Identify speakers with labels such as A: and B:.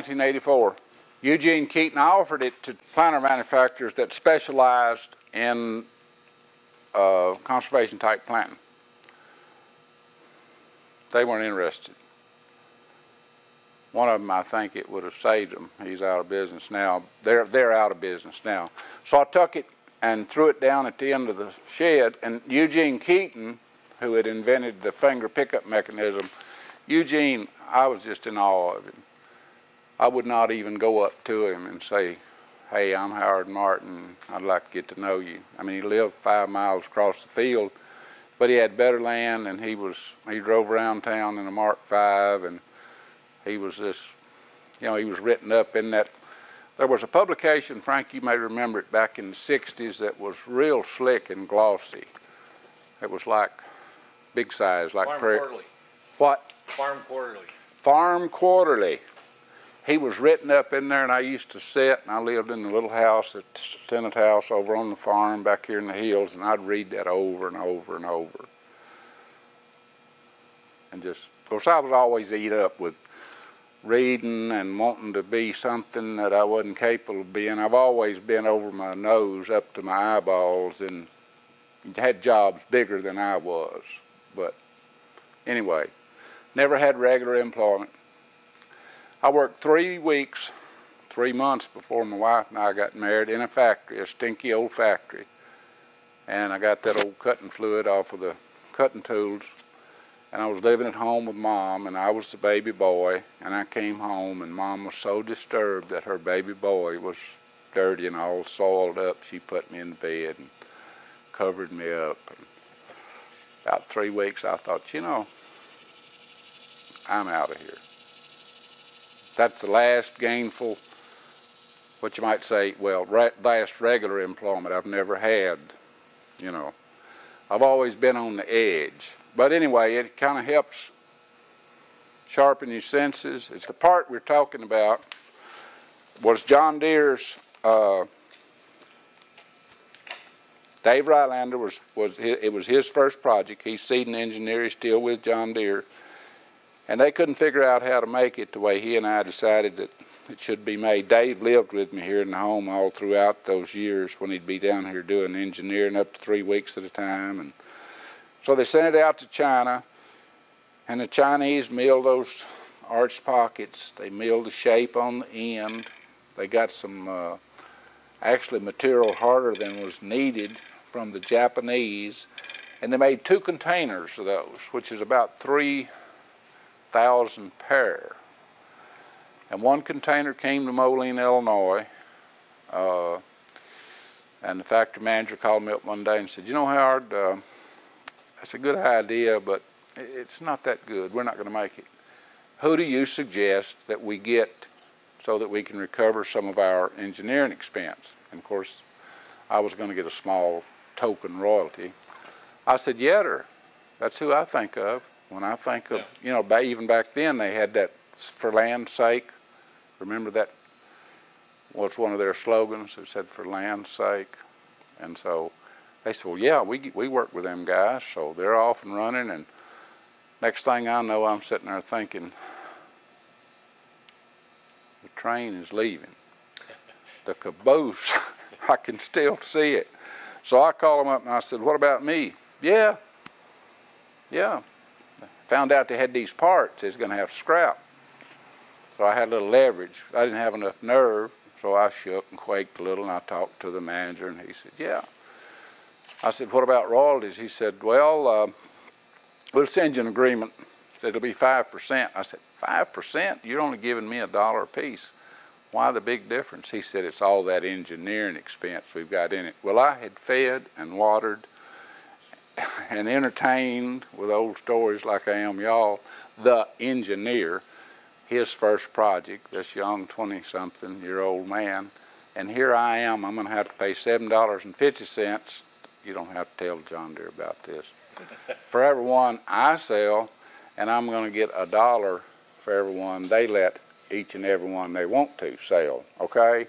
A: 1984. Eugene Keaton, I offered it to planter manufacturers that specialized in conservation type planting. They weren't interested. One of them, I think it would have saved him. He's out of business now. They're out of business now. So I took it and threw it down at the end of the shed, and Eugene Keaton, who had invented the finger pickup mechanism, Eugene, I was just in awe of him. I would not even go up to him and say, "Hey, I'm Howard Martin. I'd like to get to know you." I mean, he lived 5 miles across the field, but he had better land, and he drove around town in a Mark V, and he was this, you know, he was written up in that. There was a publication, Frank, you may remember it, back in the 60s that was real slick and glossy. It was like big size, like
B: Farm Quarterly.
A: What?
B: Farm Quarterly.
A: Farm Quarterly. He was written up in there, and I used to sit, and I lived in a little house, a tenant house over on the farm back here in the hills, and I'd read that over and over and over. And just, of course, I was always eat up with reading and wanting to be something that I wasn't capable of being. I've always been over my nose up to my eyeballs and had jobs bigger than I was. But anyway, never had regular employment. I worked 3 weeks, 3 months before my wife and I got married in a factory, a stinky old factory. And I got that old cutting fluid off of the cutting tools. And I was living at home with Mom, and I was the baby boy. And I came home, and Mom was so disturbed that her baby boy was dirty and all soiled up. She put me in the bed and covered me up. And about 3 weeks, I thought, you know, I'm out of here. That's the last gainful, what you might say, well, last regular employment I've never had, you know. I've always been on the edge. But anyway, it kind of helps sharpen your senses. It's the part we're talking about was John Deere's, Dave Rylander it was his first project. He's seeding engineer, he's still with John Deere. And they couldn't figure out how to make it the way he and I decided that it should be made. Dave lived with me here in the home all throughout those years when he'd be down here doing engineering up to 3 weeks at a time. And so they sent it out to China, and the Chinese milled those arched pockets. They milled the shape on the end. They got some actually material harder than was needed from the Japanese, and they made 2 containers of those, which is about 3,000 pair. And 1 container came to Moline, Illinois, and the factory manager called me up one day and said, "You know, Howard, that's a good idea, but it's not that good. We're not going to make it. Who do you suggest that we get so that we can recover some of our engineering expense?" And of course, I was going to get a small token royalty. I said, "Yetter. That's who I think of. When I think of, you know, even back then they had that for land's sake. Remember that was one of their slogans. It said for land's sake. And so they said, well, yeah, we work with them guys, so they're off and running. And next thing I know, I'm sitting there thinking, the train is leaving. The caboose, I can still see it. So I called them up and I said, what about me? Yeah. Found out they had these parts, they was going to have to scrap. So I had a little leverage. I didn't have enough nerve, so I shook and quaked a little, and I talked to the manager, and he said, yeah. I said, what about royalties? He said, well, we'll send you an agreement. Said, it'll be 5%. I said, 5%? You're only giving me $1 a piece. Why the big difference? He said, it's all that engineering expense we've got in it. Well, I had fed and watered and entertained with old stories like I am y'all, the engineer, his first project, this young 20-something-year-old man, and here I am, I'm going to have to pay $7.50. You don't have to tell John Deere about this. For every one I sell, and I'm going to get $1 for every one they let each and every one they want to sell, okay?